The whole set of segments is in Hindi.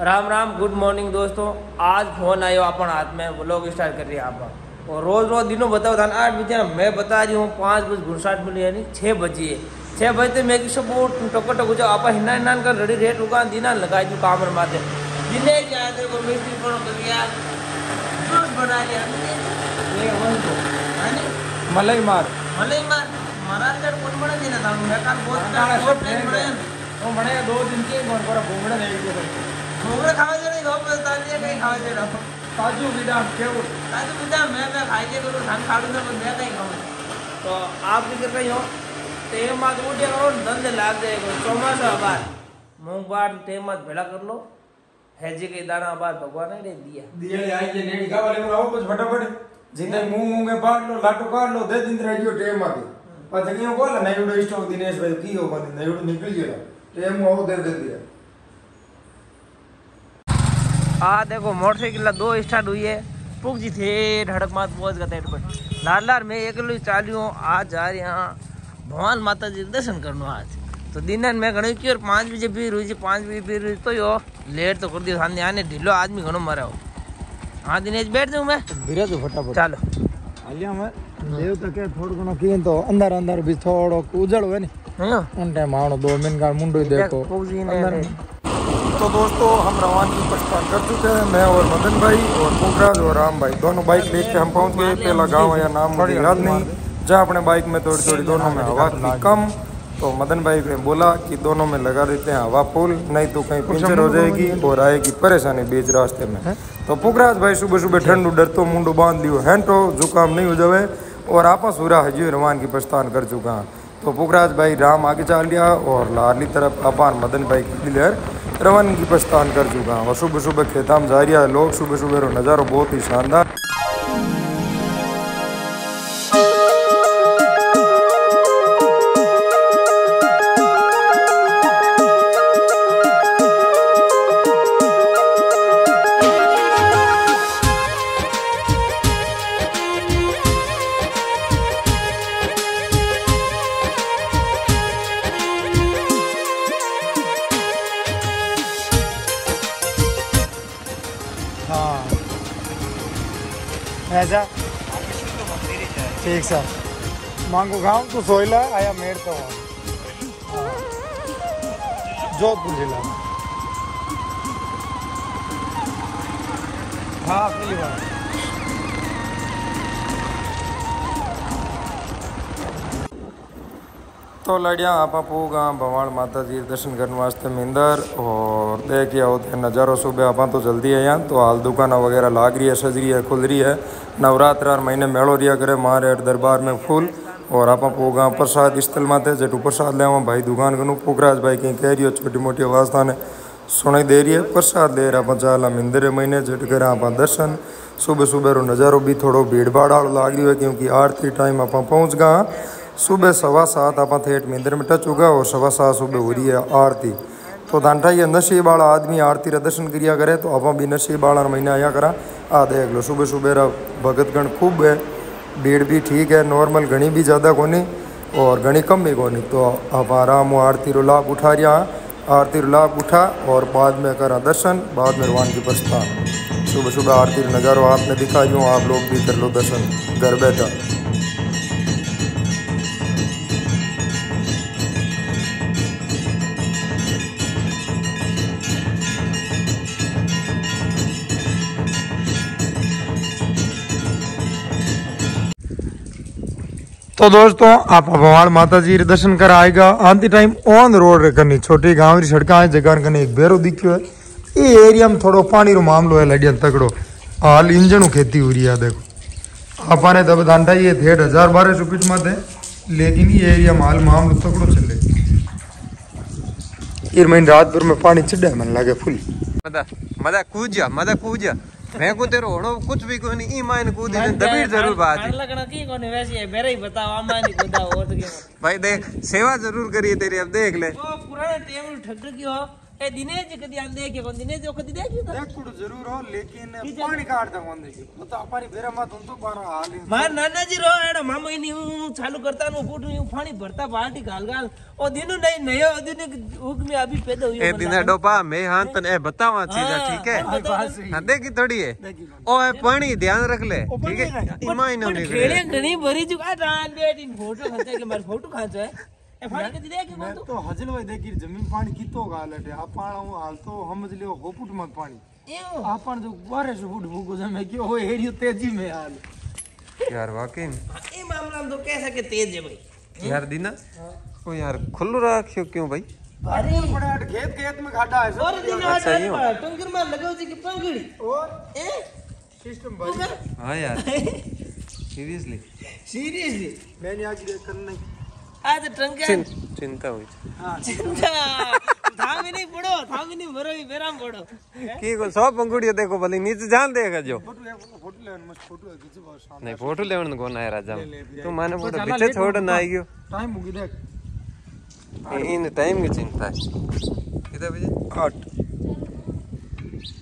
राम राम, गुड मॉर्निंग दोस्तों। आज फोन आयो अपन हाथ में, व्लॉग स्टार्ट कर रही है आप। और रोज दिनों बताओ था 8 बजे, मैं बता रही हूँ 5 बजे 59 मिली यानी 6 बजे। 6 बजे मैं सब टको टको जाओ आप हिना हिना कर रेडी रेट रुका दीना लगाई दू काम माते दिने जाए थे वो मिस्त्री को दिया जूस बना लिया ये वन को यानी मलाई मार महाराजगढ़ कौन बना देना था मैं काल बहुत टाइम बने वो बने 2 दिन के कौन पर घूमने नहीं गए घूमने खावे जे नहीं घूम बता दिया कहीं खावे जे रहो काजू बादाम केवल काजू बादाम मैं खाई जे करूं धान खाड़ू ना मैं कहीं खाऊं। तो आप भी कर रही हो टेम मात उठे करो धंधे लाग जाएगा। चौमासा बाद मूंग बाट टेम मात भेड़ा कर लो हैजे के दाना बाद भगवान ने दिया दिया आई के नेड़ी का वाले में आओ कुछ फटाफट जिने मूंग बांट लो लाटो काट लो दे दिन रेडियो टेम माते पतनियों बोल नहीं उड़ो स्टॉक दिनेश भाई की हो बंद नहीं उड़ो निकल गया टेम आओ दे दिया। आ देखो मोटरसाइकिल 2 स्टार्ट हुई है पुग जी थे ढड़क मात पहुंच गए टेट पर लाल लाल मैं अकेलो चालियो आज जा रही हां भगवान माता जी दर्शन करनो आज। तो दिन में घणी की और 5 बजे भी रुई 5 बजे भी रुई तो यो लेट तो कर दियो सामने आने ढीलो आदमी घणो मरा हो। हां दिनेश बैठ जाऊं मैं धीरे तो फटाफट चलो आलिया में देव तक थोड़ घणो की तो अंदर अंदर भी थोड़ो उजड़ होवे नी हां उन टाइम आवणो 2 मिनट का मुंडो देखो अंदर। तो दोस्तों हम रवानगी प्रस्थान कर चुके हैं, मैं और मदन भाई और पुखराज और राम भाई दोनों बाइक लेके हम पहुंच गए। पहला गांव या नाम मुझे याद नहीं, जहाँ अपने बाइक में थोड़ी थोड़ी दोनों में हवा थी कम, तो मदन भाई ने बोला कि दोनों में लगा देते हैं हवा फुल, नहीं तो कहीं पंचर हो जाएगी और आएगी परेशानी बीच रास्ते में। तो पुखराज भाई सुबह सुबह ठंडू डरतो मुंडो बांध लियो हैंटो जुकाम नहीं हो जाए और आपस पूरा हजी रवानगी प्रस्थान कर चुका है। तो पुखराज भाई राम आगे चल लिया और लारली तरफ अपान मदन भाई की लहर रवानगी प्रस्थान कर चुका हूँ। और सुबह सुबह खेता में जा रहा है लोग, सुबह सुबह नज़ारा बहुत ही शानदार। ऐसा ठीक सर मांगो गाँव तो सोयला आया मेर तो जोधपुर जिला हाँ पहली बार। तो लड़िया आप पूगा भवान माता जी दर्शन करने वास्ते मिंदर और देखिए होते नज़ारों सुबह आप तो जल्दी है यहाँ। तो हाल दुकाना वगैरह लाग रही है, सज रही है, खुल रही है। नवरात्र महीने मेड़ो रिया करे मारे दरबार में फूल और आप पूगा प्रसाद स्थल माते जेटू प्रसाद ले भाई दुकान करूँ पुखराज भाई कहीं कह रही हो छोटी मोटी आवाज़ थाने सुनाई दे रही है प्रसाद ले रहा चाला मिंदर महीने जेट कर आप दर्शन सुबह सुबह रो नज़ारो भी थोड़ो भीड़ भाड़ वालों लाग रही है क्योंकि आरती टाइम आप पहुँच गए सुबह 7:15 आप थेट मंदिर में टच होगा और 7:15 सुबह हो रही है आरती। तो दांठा ये नशे वाला आदमी आरती रा दर्शन करिया करे तो आप भी नशे वाला महीना आया करा आ देख लो सुबह सुबह भगतगण खूब है, भीड़ भी ठीक है नॉर्मल, घनी भी ज़्यादा कोनी और घनी कम भी कोनी। तो आप आराम आरती रो लाभ उठा रहा आरती रो लाभ उठा और बाद में करा दर्शन, बाद में रवानगी प्रस्थान। सुबह सुबह आरती नज़ारों आपने दिखा यूँ आप लोग भी कर लो दर्शन घर बैठा। तो दोस्तों आप भगवान माता जी दर्शन कर आएगा आंती टाइम ऑन रोड करनी छोटी गांव री सड़क जगह करनी एक बेरो दिखो है। ये एरिया में थोड़ो पानी रो मामलो है लड़िया तकड़ो हाल इंजन खेती हो रही है। देखो आपने तब दांडा ये 1200 फीट मत है लेकिन ये एरिया में हाल मामलो तकड़ो चले ये महीने रात भर में पानी चढ़ा मन लगे फुल मदा कूजा मैं को तेरो होनो कुछ भी कोनी ई माइन कूदी दबीर जरूर बात है लगना की कोनी वैसे है मेरे ही बताओ आमा नहीं कूदा और तो क्या भाई देख सेवा जरूर करिए तेरी अब देख ले ओ पुराने टेबल ठग की हो ए दिनेश जी कदी आंदे के कोन दिनेश जो कदी देखियो तो देख कुड़ जरूर हो लेकिन पानी काट दा कोन देखियो वो तो हमारी बेरा मत उन तो बारा हाल है मार नाना जी रो एड़ा मामो इनी हूं चालू करता नु फुट यूं पानी भरता बाल्टी गाल गाल ओ दिनु नहीं नयो दिन हुक में अभी पैदा हुई ए दिन डोपा मैं हां तने बतावा चीज ठीक है हां देखी थोड़ी है ओ है पानी ध्यान रख ले ठीक है इमाइन नहीं खेले नहीं भरी जुगा रान बेटी फोटो खंचा के मार फोटो खांचो है ए पानी कदी देखी मैं तो हजल भाई देखी जमीन पानी कितो गाल है आ पाणो हाल तो समझ लियो हो फुट मत पानी एओ आपन जो 1200 फुट भूगो जमे कि ओ एरियो तेजी में हाल यार वाकई ए मामला तो कैसा के तेज है भाई यार दीना ओ यार खुल्लू रखियो क्यों भाई अरे बड़ा खेत खेत में घाटा है और दिन अच्छा, यूं। टंकर में लगाओ जी की पंगड़ी और ए सिस्टम भाई हां यार सीरियसली सीरियसली मैंने आज देख कर नहीं आज टंकर चिंता हुई चिंता थामी नहीं पड़ो थामी नहीं मरो भी बेराम पड़ो की को सब पंगुड़ियो देखो भले नीचे जान देगा जो फोटो लेवन मस्त फोटो है खींच बहुत शानदार नहीं फोटो लेवन को ना है राजा तू माने फोटो पीछे छोड़ ना आई गयो टाइम होगी देख इन टाइम की चिंता है कितना बजे 8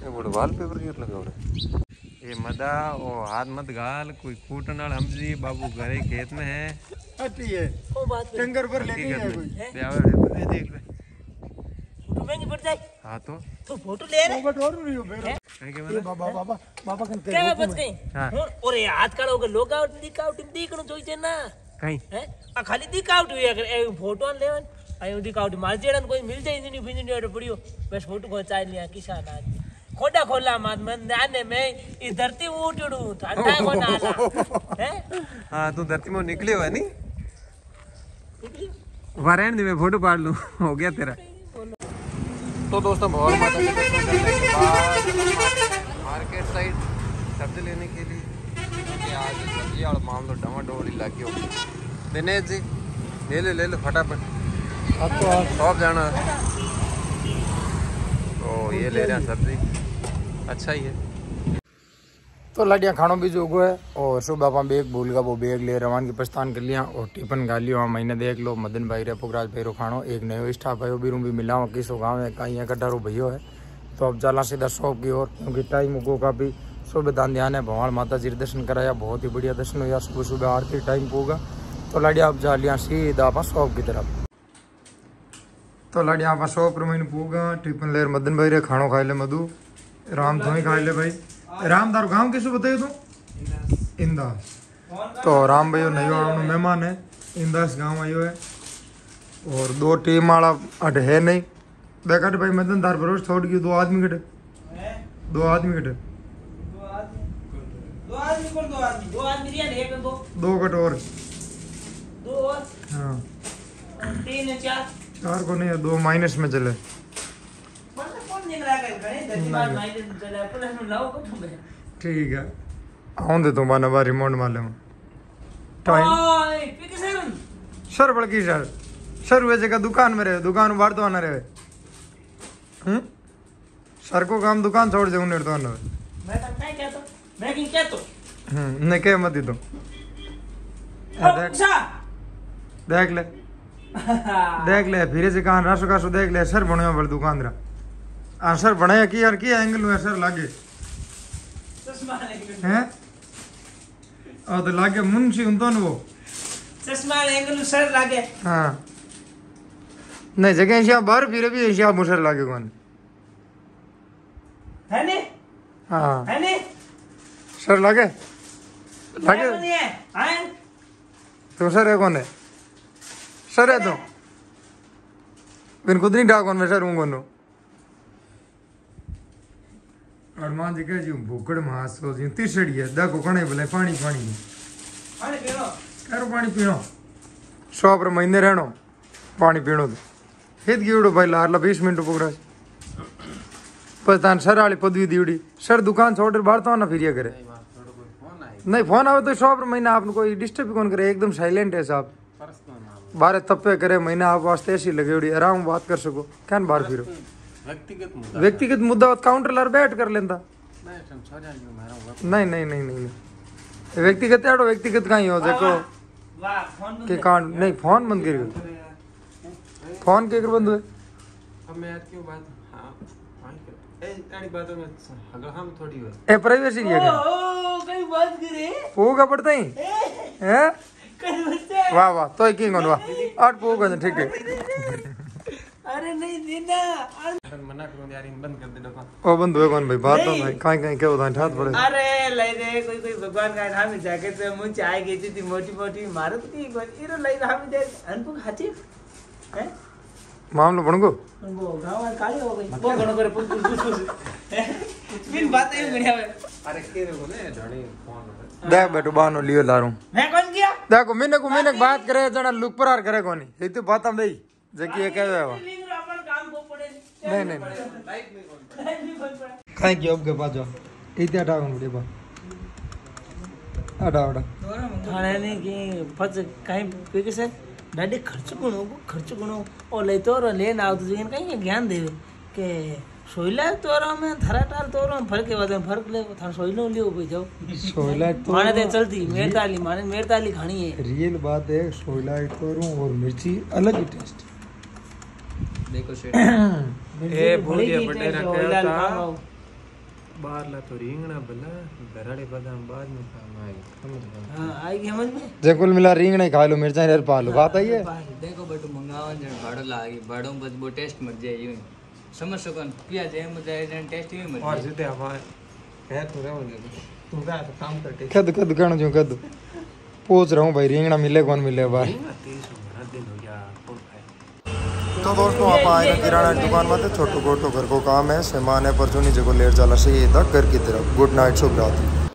ये बड़ा वॉलपेपर क्यों लगा हुआ ये मदा ओ हाथ मत गाल कोई कूटनाल हमजी बाबू घरे खेत में है अटी है ओ बात पे टंगर पर लेके है कोई देख ले फोटो महंगी पड़ जाए हां तो फोटो ले रे बट और नहीं हो बेरो क्या ये बाबा बाबा बाबा कन क्या बच गई हाँ। और ये हाथ काढ़ो के लोग आउट दिखणो जोईजे ना कहीं हैं आ खाली दिखाउट हुई अगर ए फोटो लेवन आयो दिखाउट मार जेड़न कोई मिल जाए इंजनी फिंजनी पड़ियो बस फोटो को चाय लिया किसान आज खोटा खोला मत मन आने में इस धरती उठड़ू ठंडा को नाला हैं हां तू धरती में निकले हुआ नहीं वारेन मैं फोटो पाड़ लूं हो गया तेरा तो दोस्तों बहुत माता के दर्शन करने के बाद मार्केट साइड सब्जी लेने के लिए क्योंकि आज सब्जी और मामलो डमाडोली लगी हो दिनेश जी ले लो फटाफट आपको शॉप जाना है तो ये ले रहे हैं सब्जी अच्छा ही है तो लड़िया खानों भी जोगो है और सुबह अपन बैग भूल गया वो बैग ले रवान की प्रस्थान कर लिया और टिफिन खा लिया महीने देख लो मदन भाई रे पुखराज भाई रो खानो एक नयो स्टाफ है भी भी मिला हूँ किसो गाँव है कहीं कटारो भैया है तो अब जाला सीधा शॉप की ओर क्योंकि टाइम को काफ़ी सुबह दान ध्यान है भगवान माता जी दर्शन कराया बहुत ही बढ़िया दर्शन हुआ सुबह सुबह आरती टाइम होगा तो लड़िया अब जा लिया सीधा आप शॉप की तरफ तो लड़िया आप शॉप मैंने पूगा टिफिन ले मदन भाई रे खानो खाई ले मधु राम तो ही खाई ले भाई राम दारू गाँव किसो बताइए तू इंदास तो राम भाई नयो मेहमान है इंदास गाँव आयो है और 2 टीम वाला अट है नहीं देखा भाई मदन दार भरोस छोड़ गई 2 आदमी कटे 2 आदमी कटे 2 आदमी रिया एक दो 2 कट और 2 और हाँ 3 4 4 को नहीं है 2 माइनस में चले कौन निकला कर गए 10 बार माइनस चला प्लस में लाओ कुछ में ठीक है आऊँ दे तुम बार रिमोट माले में टाइम ओए पिकसन सर बड़की सर वे जगह दुकान में रहे दुकान बाहर तो आना रहे सर को काम दुकान छोड़ जाऊँ नहीं तो आना मैं तो क्या तो मैं क्या तो नहीं क्या मत ही तो देख ले देख ले फिर से कहा रासो कासो देख ले सर बने बड़ दुकान रा सर बने की यार की एंगल में सर लागे हैं और तो लागे मुंशी उन तो वो चश्मा एंगल सर लागे हाँ नहीं जगह ऐसा बाहर फिर भी ऐसा मुसर लागे कौन है ने हाँ है ने सर लागे लागे हैं तो सर है कौन है सर है तो बिन खुद नहीं डाक कौन मैं सर हूँ कौन और मां जी कह जी भूकड़ मास हो जी तीसड़ी है देखो कने बोले पानी पानी पानी पीनो करो पानी पीनो 100 पर महीने रहनो पानी पीनो तो खेत गिवड़ो भाई लारला 20 मिनट पुगरा पतान सर वाली पदवी दीवड़ी सर दुकान छोड़ बाहर तो ना फिर करे नहीं फोन आवे तो 100 पर महीना आपने कोई डिस्टर्ब कौन करे एकदम साइलेंट है साहब बारह तप्पे करे महीना आप वास्ते ऐसी लगे आराम बात कर सको क्या बाहर फिरो व्यक्तिगत मुद्दा काउंटर लार बैठ कर लेंदा नहीं नहीं नहीं नहीं व्यक्तिगत यारो व्यक्तिगत कहीं हो देखो वाह फोन के कांड नहीं फोन बंद कर फोन के कर बंद हुए अब मैं यार क्यों बात तारी बातों में अगर हम थोड़ी हो ए प्राइवेसी नहीं है ओ कई बात करे पोगा पड़ता ही हैं कई बच्चे वाह वाह तो की कोन वाह 8 पोगा ठीक है अरे नहीं देना मना करो यार इन बंद कर दे डब्बा ओ बंद हुए कौन भाई बात तो भाई काई काई के होता ठात पड़े अरे ले दे कोई कोई भगवान का नाम ही जाके से मुंह चाय की थी मोटी मोटी मारो तो की कोई इरो ले हम दे अनपुक हाची हैं मामलो बणगो वो गांव काली हो गई वो घणो करे पुछ बिन बात है बढ़िया है अरे के रे बोले ढाणी फोन देख बेटो बानो लियो लारू मैं कौन किया देखो मैंने बात करे जना लुक परार करे कोनी ये तो बात हम दई जकी ये कहवे वा लिंग अपन काम को पड़े नहीं लाइट नहीं बंद पड़ा काई की अब के पाजो इते हटाओ मुझे बा हटाओ थाने ने की पच काई कोई से डाडी खर्च गुणो ओ ले तो लेन आव तो जिन कहीं ज्ञान देवे के सोइला तोरा में थरा टाल तोरा में फर्क के बाद फर्क ले थान सोइलो लियो भाई जाओ सोइला तो माने ते चलती मेरताली खानी है रियल बात है सोइला तोरू और मिर्ची अलग ही टेस्ट देखो सेठ ए भूलिया बटे रखा था बाहर ला तो रींगना बना दराड़े बादाम बाद में काम आए समझ गए हां आएगी समझ में जे कुल मिला रिंगणे खा लो मिर्चा रे पा लो बात आई है देखो बटू मंगावन जन भाड़ो लागी भाड़ो बस वो टेस्ट मत जाए यूं समझ सकन पिया जे मुझे जन टेस्ट यूं मत और सीधे हवा है तो रहोगे तू जा तो काम करते कद कहणो जो कद पूछ रहा हूं भाई रिंगना मिले कौन मिले बाहर 30 दिन हो गया कौन खाए तो दोस्तों आप आए ना किराना की दुकान में छोटो गोटो घर को काम है सामान है परचूनी जगह लेट जाला से ये तक घर की तरफ गुड नाइट शुभ रात्रि।